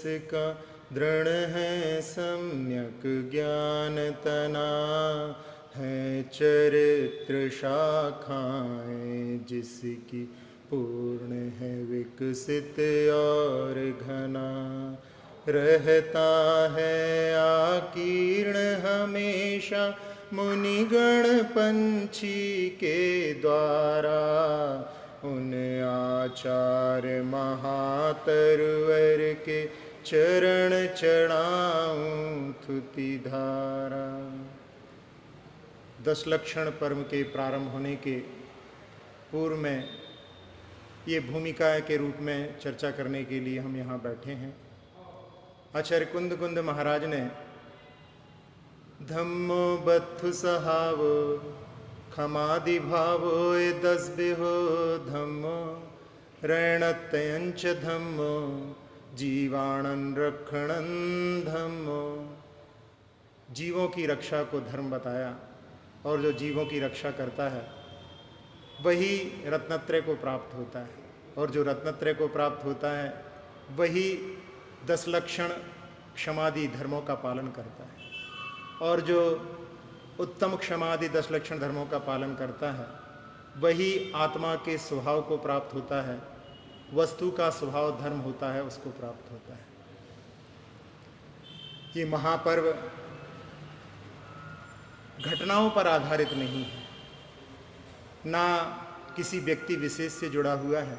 जिसका दृढ़ है सम्यक ज्ञान तना, है चरित्र शाखाएं जिसकी पूर्ण है विकसित और घना। रहता है आकीर्ण हमेशा मुनिगण पंछी के द्वारा, उन आचार्य महातरुवर के चरण चढ़ाऊं थुति धारा। 10 लक्षण पर्व के प्रारंभ होने के पूर्व में ये भूमिका के रूप में चर्चा करने के लिए हम यहाँ बैठे हैं। आचार्य कुंद महाराज ने धम्मो बत्थु सहावो खमादि भावो 10 बिहो धम्मो, रणत्यंच धम्मो जीवाणन रक्षणन धम्मो। जीवों की रक्षा को धर्म बताया, और जो जीवों की रक्षा करता है वही रत्नत्रय को प्राप्त होता है, और जो रत्नत्रय को प्राप्त होता है वही 10 लक्षण क्षमादि धर्मों का पालन करता है, और जो उत्तम क्षमादि 10 लक्षण धर्मों का पालन करता है वही आत्मा के स्वभाव को प्राप्त होता है, वस्तु का स्वभाव धर्म होता है उसको प्राप्त होता है। ये महापर्व घटनाओं पर आधारित नहीं है, ना किसी व्यक्ति विशेष से जुड़ा हुआ है।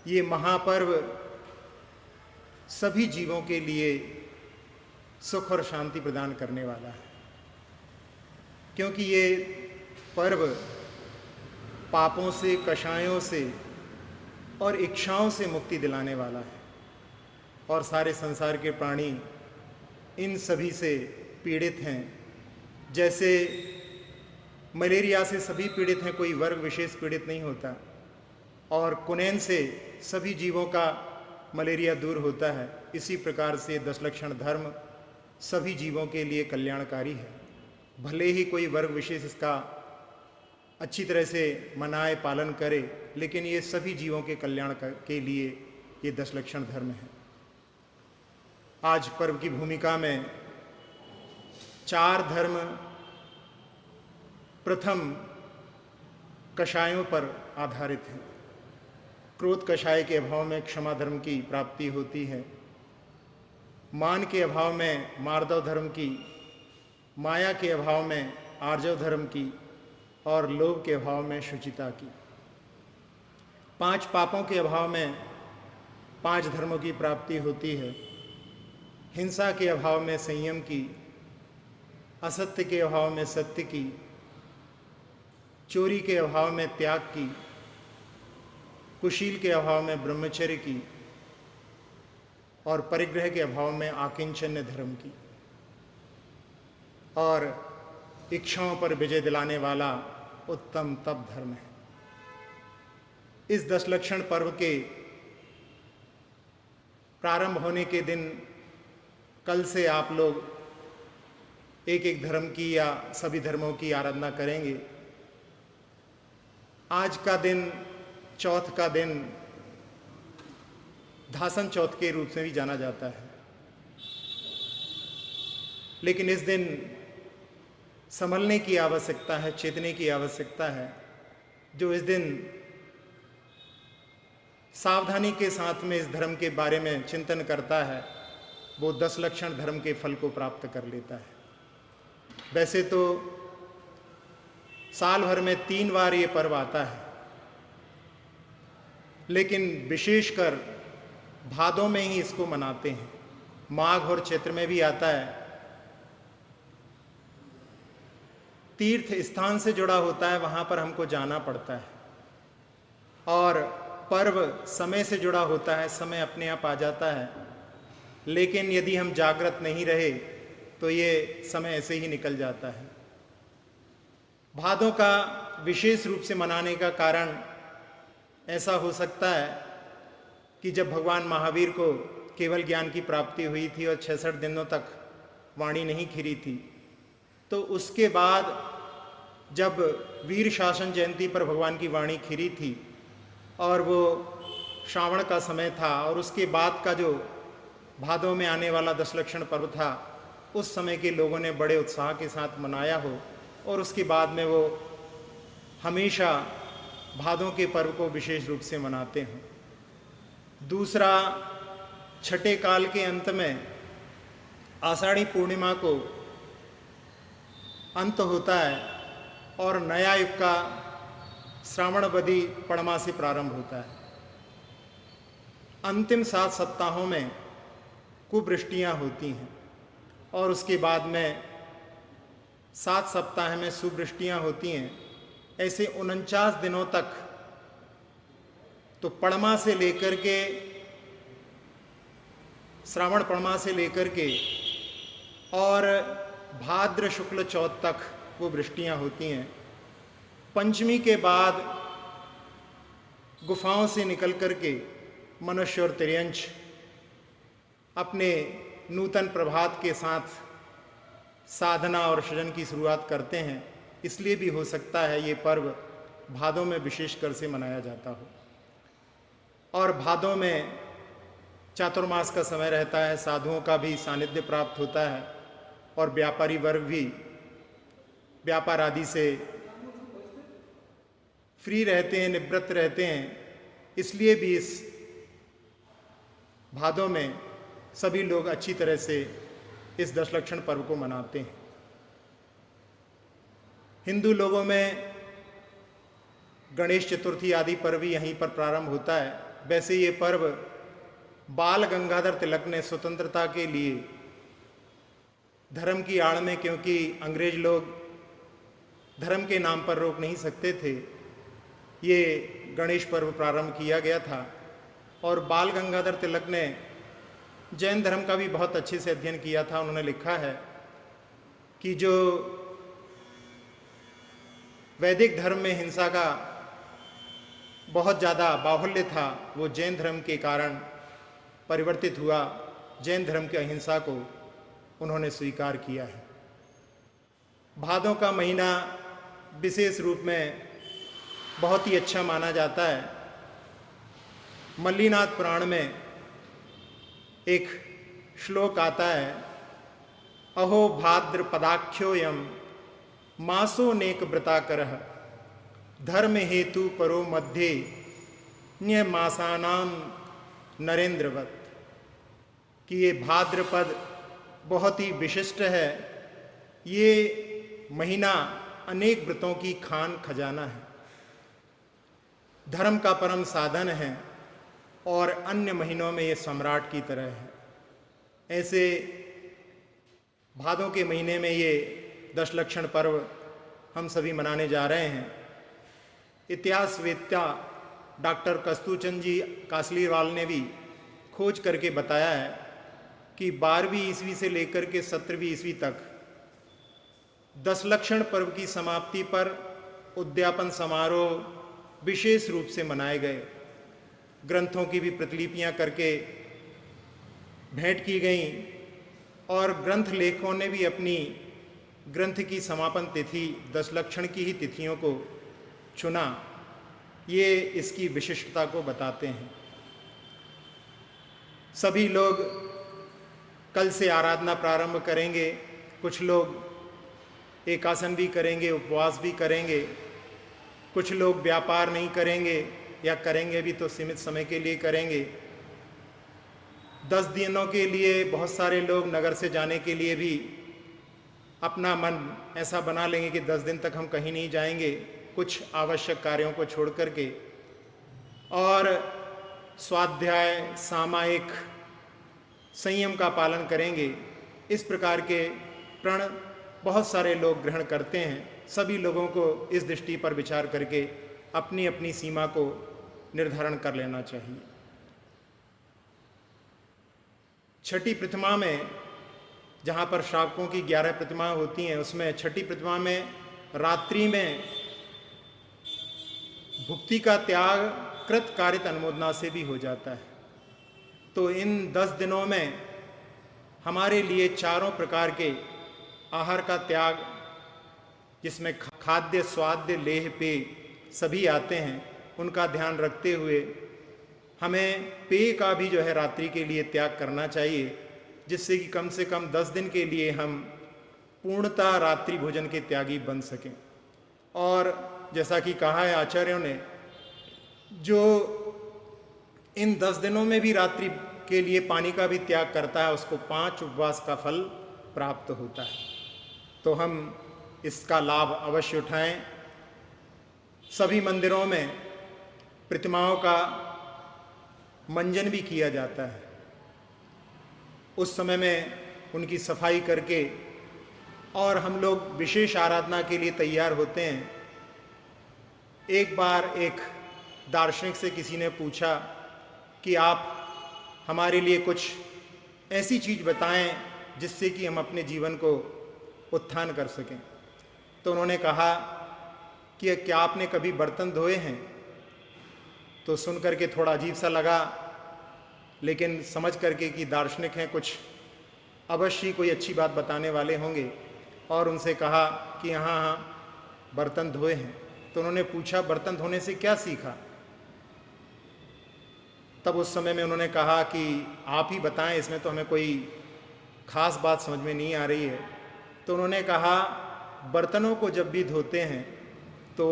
ये महापर्व सभी जीवों के लिए सुख और शांति प्रदान करने वाला है, क्योंकि ये पर्व पापों से, कषायों से और इच्छाओं से मुक्ति दिलाने वाला है, और सारे संसार के प्राणी इन सभी से पीड़ित हैं। जैसे मलेरिया से सभी पीड़ित हैं, कोई वर्ग विशेष पीड़ित नहीं होता, और कुनैन से सभी जीवों का मलेरिया दूर होता है, इसी प्रकार से 10 लक्षण धर्म सभी जीवों के लिए कल्याणकारी है। भले ही कोई वर्ग विशेष इसका अच्छी तरह से मनाए, पालन करे, लेकिन ये सभी जीवों के कल्याण के लिए ये 10 लक्षण धर्म है। आज पर्व की भूमिका में 4 धर्म प्रथम कषायों पर आधारित हैं। क्रोध कषाय के अभाव में क्षमा धर्म की प्राप्ति होती है, मान के अभाव में मार्दव धर्म की, माया के अभाव में आर्जव धर्म की, और लोभ के अभाव में शुचिता की। 5 पापों के अभाव में 5 धर्मों की प्राप्ति होती है, हिंसा के अभाव में संयम की, असत्य के अभाव में सत्य की, चोरी के अभाव में त्याग की, कुशील के अभाव में ब्रह्मचर्य की, और परिग्रह के अभाव में आकिंचन्य धर्म की। और इच्छाओं पर विजय दिलाने वाला उत्तम तप धर्म है। इस 10 लक्षण पर्व के प्रारंभ होने के दिन कल से आप लोग एक एक धर्म की या सभी धर्मों की आराधना करेंगे। आज का दिन, चौथ का दिन धासन चौथ के रूप में भी जाना जाता है, लेकिन इस दिन संभलने की आवश्यकता है, चेतने की आवश्यकता है। जो इस दिन सावधानी के साथ में इस धर्म के बारे में चिंतन करता है वो 10 लक्षण धर्म के फल को प्राप्त कर लेता है। वैसे तो साल भर में 3 बार ये पर्व आता है, लेकिन विशेषकर भादों में ही इसको मनाते हैं। माघ और चैत्र में भी आता है। तीर्थ स्थान से जुड़ा होता है, वहां पर हमको जाना पड़ता है, और पर्व समय से जुड़ा होता है, समय अपने आप आ जाता है। लेकिन यदि हम जागृत नहीं रहे तो ये समय ऐसे ही निकल जाता है। भादों का विशेष रूप से मनाने का कारण ऐसा हो सकता है कि जब भगवान महावीर को केवल ज्ञान की प्राप्ति हुई थी और 66 दिनों तक वाणी नहीं खिरी थी, तो उसके बाद जब वीर शासन जयंती पर भगवान की वाणी खिरी थी और वो श्रावण का समय था और उसके बाद का जो भादों में आने वाला दशलक्षण पर्व था, उस समय के लोगों ने बड़े उत्साह के साथ मनाया हो और उसके बाद में वो हमेशा भादों के पर्व को विशेष रूप से मनाते हैं। दूसरा, छठे काल के अंत में आषाढ़ी पूर्णिमा को अंत होता है और नया युग का श्रावणवदी पड़मा से प्रारंभ होता है। अंतिम 7 सप्ताहों में कुवृष्टियाँ होती हैं और उसके बाद में 7 सप्ताह में सुवृष्टियाँ होती हैं। ऐसे 49 दिनों तक तो पड़मा से लेकर के, श्रावण पड़मा से लेकर के और भाद्र शुक्ल चौथ तक वो वृष्टियाँ होती हैं। पंचमी के बाद गुफाओं से निकल कर के मनुष्य और तिर्यंच अपने नूतन प्रभात के साथ साधना और सृजन की शुरुआत करते हैं। इसलिए भी हो सकता है ये पर्व भादों में विशेषकर से मनाया जाता हो। और भादों में चातुर्मास का समय रहता है, साधुओं का भी सानिध्य प्राप्त होता है और व्यापारी वर्ग भी व्यापार आदि से फ्री रहते हैं, निवृत्त रहते हैं। इसलिए भी इस भादों में सभी लोग अच्छी तरह से इस दशलक्षण पर्व को मनाते हैं। हिंदू लोगों में गणेश चतुर्थी आदि पर्व यहीं पर प्रारंभ होता है। वैसे ये पर्व बाल गंगाधर तिलक ने स्वतंत्रता के लिए धर्म की आड़ में, क्योंकि अंग्रेज लोग धर्म के नाम पर रोक नहीं सकते थे, ये गणेश पर्व प्रारंभ किया गया था। और बाल गंगाधर तिलक ने जैन धर्म का भी बहुत अच्छे से अध्ययन किया था। उन्होंने लिखा है कि जो वैदिक धर्म में हिंसा का बहुत ज़्यादा बाहुल्य था, वो जैन धर्म के कारण परिवर्तित हुआ। जैन धर्म की अहिंसा को उन्होंने स्वीकार किया है। भादों का महीना विशेष रूप में बहुत ही अच्छा माना जाता है। मल्लीनाथ पुराण में एक श्लोक आता है, अहो भाद्र पदाख्योयम मासो नेक व्रताकरः धर्म हेतु परो मध्ये न्यमासानाम नरेंद्रवत, कि ये भाद्रपद बहुत ही विशिष्ट है। ये महीना अनेक व्रतों की खान खजाना है, धर्म का परम साधन है और अन्य महीनों में ये सम्राट की तरह है। ऐसे भादों के महीने में ये दशलक्षण पर्व हम सभी मनाने जा रहे हैं। इतिहासवेत्ता डॉक्टर कस्तूचंद जी कासलीवाल ने भी खोज करके बताया है कि 12वीं ईस्वी से लेकर के 17वीं ईस्वी तक दशलक्षण पर्व की समाप्ति पर उद्यापन समारोह विशेष रूप से मनाए गए। ग्रंथों की भी प्रतिलिपियां करके भेंट की गईं और ग्रंथ लेखकों ने भी अपनी ग्रंथ की समापन तिथि दशलक्षण की ही तिथियों को चुना। ये इसकी विशिष्टता को बताते हैं। सभी लोग कल से आराधना प्रारंभ करेंगे। कुछ लोग एकासन भी करेंगे, उपवास भी करेंगे। कुछ लोग व्यापार नहीं करेंगे या करेंगे भी तो सीमित समय के लिए करेंगे। 10 दिनों के लिए बहुत सारे लोग नगर से जाने के लिए भी अपना मन ऐसा बना लेंगे कि 10 दिन तक हम कहीं नहीं जाएंगे, कुछ आवश्यक कार्यों को छोड़ करके। और स्वाध्याय, सामायिक संयम का पालन करेंगे। इस प्रकार के प्रण बहुत सारे लोग ग्रहण करते हैं। सभी लोगों को इस दृष्टि पर विचार करके अपनी अपनी सीमा को निर्धारण कर लेना चाहिए। छठी प्रतिमा में, जहाँ पर श्रावकों की 11 प्रतिमाएं होती हैं, उसमें छठी प्रतिमा में रात्रि में भुक्ति का त्याग कृत कारित अनुमोदना से भी हो जाता है। तो इन 10 दिनों में हमारे लिए चारों प्रकार के आहार का त्याग, जिसमें खाद्य, स्वाद्य, लेह, पेय सभी आते हैं, उनका ध्यान रखते हुए हमें पेय का भी जो है रात्रि के लिए त्याग करना चाहिए, जिससे कि कम से कम 10 दिन के लिए हम पूर्णतः रात्रि भोजन के त्यागी बन सकें। और जैसा कि कहा है आचार्यों ने, जो इन 10 दिनों में भी रात्रि के लिए पानी का भी त्याग करता है, उसको 5 उपवास का फल प्राप्त होता है। तो हम इसका लाभ अवश्य उठाएं। सभी मंदिरों में प्रतिमाओं का मंजन भी किया जाता है। उस समय में उनकी सफाई करके और हम लोग विशेष आराधना के लिए तैयार होते हैं। एक बार एक दार्शनिक से किसी ने पूछा कि आप हमारे लिए कुछ ऐसी चीज़ बताएं जिससे कि हम अपने जीवन को उत्थान कर सकें। तो उन्होंने कहा कि क्या आपने कभी बर्तन धोए हैं? तो सुन करके थोड़ा अजीब सा लगा, लेकिन समझ करके कि दार्शनिक हैं, कुछ अवश्य कोई अच्छी बात बताने वाले होंगे, और उनसे कहा कि हाँ हाँ बर्तन धोए हैं। तो उन्होंने पूछा बर्तन धोने से क्या सीखा? तब उस समय में उन्होंने कहा कि आप ही बताएं, इसमें तो हमें कोई खास बात समझ में नहीं आ रही है। तो उन्होंने कहा बर्तनों को जब भी धोते हैं तो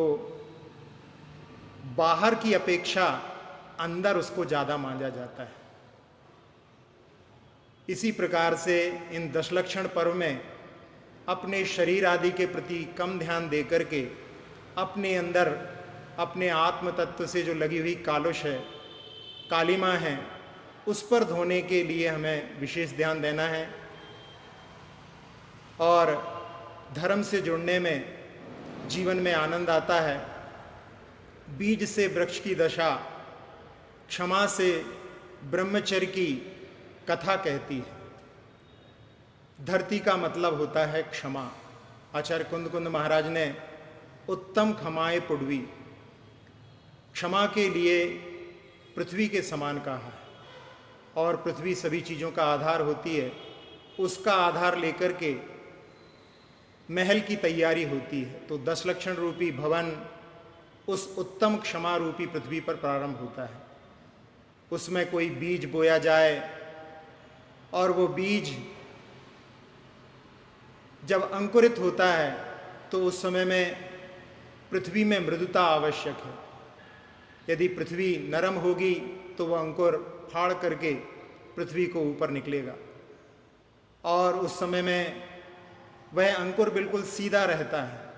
बाहर की अपेक्षा अंदर उसको ज़्यादा मांजा जाता है। इसी प्रकार से इन दशलक्षण पर्व में अपने शरीर आदि के प्रति कम ध्यान दे करके अपने अंदर अपने आत्म तत्व से जो लगी हुई कालुष है, कालिमा है, उस पर धोने के लिए हमें विशेष ध्यान देना है। और धर्म से जुड़ने में जीवन में आनंद आता है। बीज से वृक्ष की दशा, क्षमा से ब्रह्मचर्य की कथा कहती है। धरती का मतलब होता है क्षमा। आचार्य कुंद कुंद महाराज ने उत्तम क्षमाए पुडवी, क्षमा के लिए पृथ्वी के समान कहा है। और पृथ्वी सभी चीज़ों का आधार होती है, उसका आधार लेकर के महल की तैयारी होती है। तो 10 लक्षण रूपी भवन उस उत्तम क्षमा रूपी पृथ्वी पर प्रारंभ होता है। उसमें कोई बीज बोया जाए और वो बीज जब अंकुरित होता है तो उस समय में पृथ्वी में मृदुता आवश्यक है। यदि पृथ्वी नरम होगी तो वह अंकुर फाड़ करके पृथ्वी को ऊपर निकलेगा, और उस समय में वह अंकुर बिल्कुल सीधा रहता है।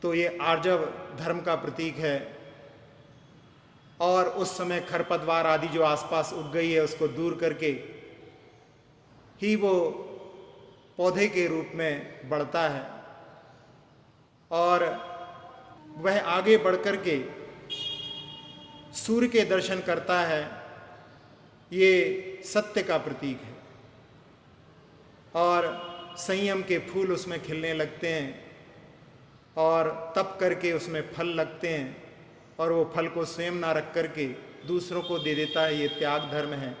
तो ये आर्जव धर्म का प्रतीक है। और उस समय खरपतवार आदि जो आसपास उग गई है उसको दूर करके ही वो पौधे के रूप में बढ़ता है, और वह आगे बढ़ करके सूर्य के दर्शन करता है। ये सत्य का प्रतीक है। और संयम के फूल उसमें खिलने लगते हैं, और तप करके उसमें फल लगते हैं, और वो फल को स्वयं ना रख करके दूसरों को दे देता है। ये त्याग धर्म है।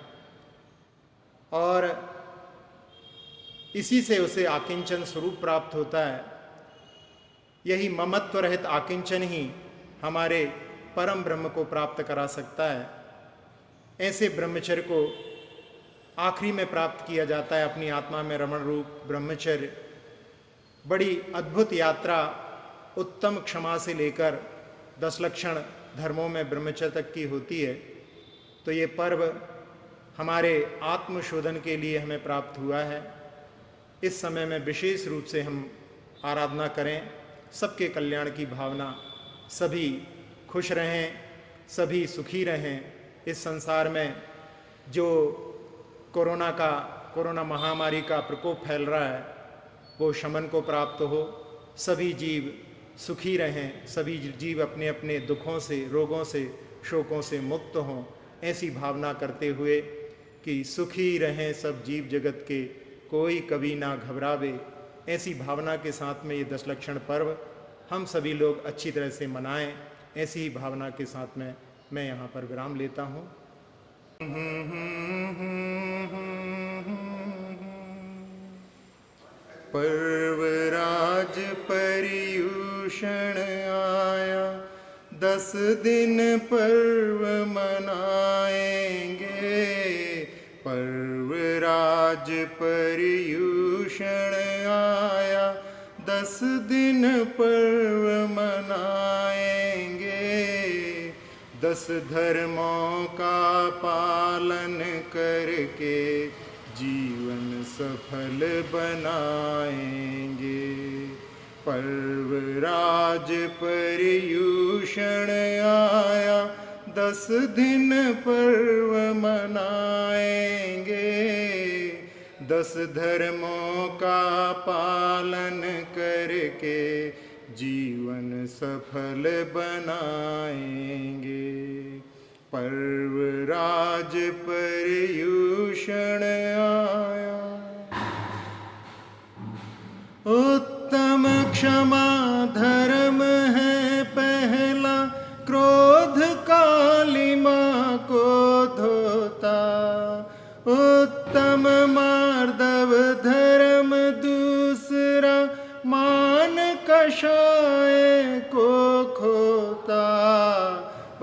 और इसी से उसे आकिंचन स्वरूप प्राप्त होता है। यही ममत्व रहित आकिंचन ही हमारे परम ब्रह्म को प्राप्त करा सकता है। ऐसे ब्रह्मचर्य को आखिरी में प्राप्त किया जाता है, अपनी आत्मा में रमण रूप ब्रह्मचर्य। बड़ी अद्भुत यात्रा उत्तम क्षमा से लेकर 10 लक्षण धर्मों में ब्रह्मचर्य तक की होती है। तो ये पर्व हमारे आत्मशोधन के लिए हमें प्राप्त हुआ है। इस समय में विशेष रूप से हम आराधना करें, सबके कल्याण की भावना, सभी खुश रहें, सभी सुखी रहें। इस संसार में जो कोरोना महामारी का प्रकोप फैल रहा है वो शमन को प्राप्त हो, सभी जीव सुखी रहें, सभी जीव अपने अपने दुखों से, रोगों से, शोकों से मुक्त हों। ऐसी भावना करते हुए कि सुखी रहें सब जीव जगत के, कोई कभी ना घबरावे, ऐसी भावना के साथ में ये 10 लक्षण पर्व हम सभी लोग अच्छी तरह से मनाएं। ऐसी ही भावना के साथ में मैं यहाँ पर विराम लेता हूँ। पर्वराज पर्यूषण आया, 10 दिन पर्व पर्वराज पर्यूषण आया, 10 दिन पर्व मनाएंगे। 10 धर्मों का पालन करके जीवन सफल बनाएंगे। पर्वराज पर्यूषण आया, 10 दिन पर्व मनाएंगे। 10 धर्मों का पालन करके जीवन सफल बनाएंगे। पर्वराज पर्यूषण आया। उत्तम क्षमा धर्म है पहला, क्रोध कालिमा को धोता। उत्तम मार्दव धर्म दूसरा, मान कषाय को खोता।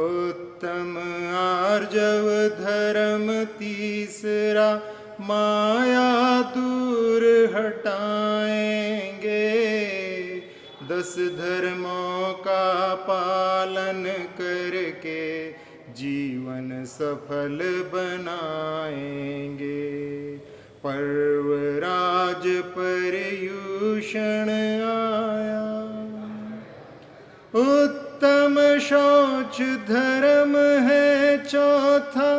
उत्तम आर्जव धर्म तीसरा, माया दूर हटाएंगे। 10 धर्मों का पालन करके जीवन सफल बनाएंगे। पर्वराज पर्यूषण आया। उत्तम शौच धर्म है चौथा,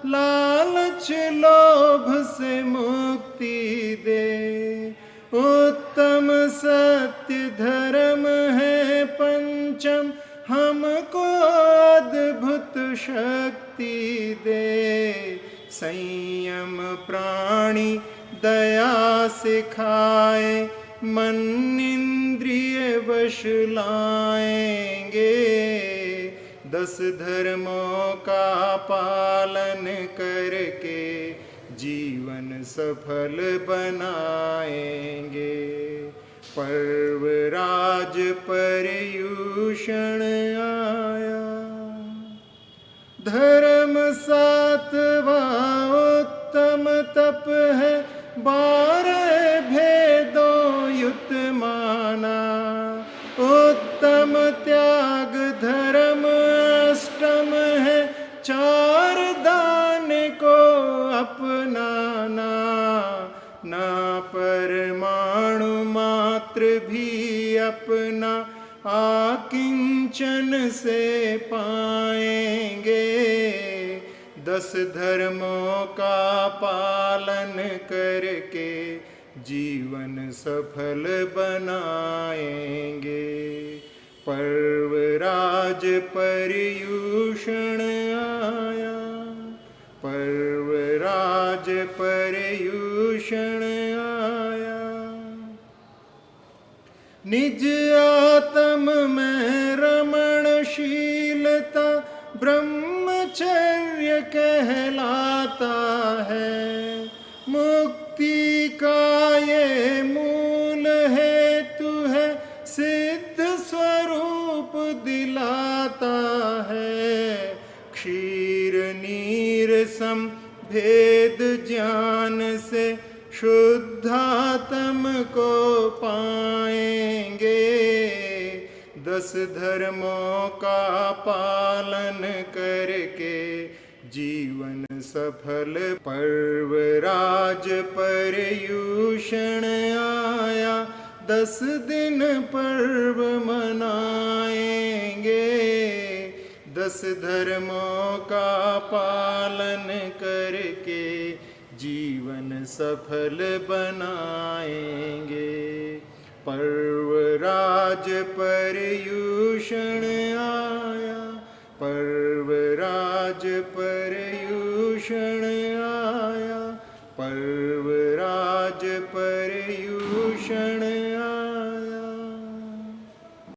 लालच लोभ से मुक्ति दे। उत्तम सत्य धर्म है पंचम, हमको अद्भुत शक्ति दे। संयम प्राणी दया सिखाए, मन इंद्रिय वश लाएंगे। 10 धर्मों का पालन करके जीवन सफल बनाएंगे। पर्वराज पर्यूषण आया। धर्म 7वां उत्तम तप है, 12 भेदों युत माना। उत्तम त्याग धर्म अष्टम है, 4 दान को अपनाना। ना परमाणु मात्र भी अपना आकिंचन से पाएंगे। 10 धर्मों का पालन करके जीवन सफल बनाएंगे। पर्वराज पर्यूषण आया। पर्वराज पर्यूषण आया। निज आत्म में रमणशीलता, ब्रह्मचर्य कहलाता है। मुक्ति का ये मूल हेतु है, सिद्ध स्वरूप दिलाता है। क्षीर नीर सम भेद ज्ञान से शुद्धात्म को पाएंगे। 10 धर्मों का पालन करके जीवन सफल। पर्वराज पर्यूषण आया, 10 दिन पर्व मनाएंगे। 10 धर्मों का पालन करके जीवन सफल बनाएंगे। पर्वराज पर्यूषण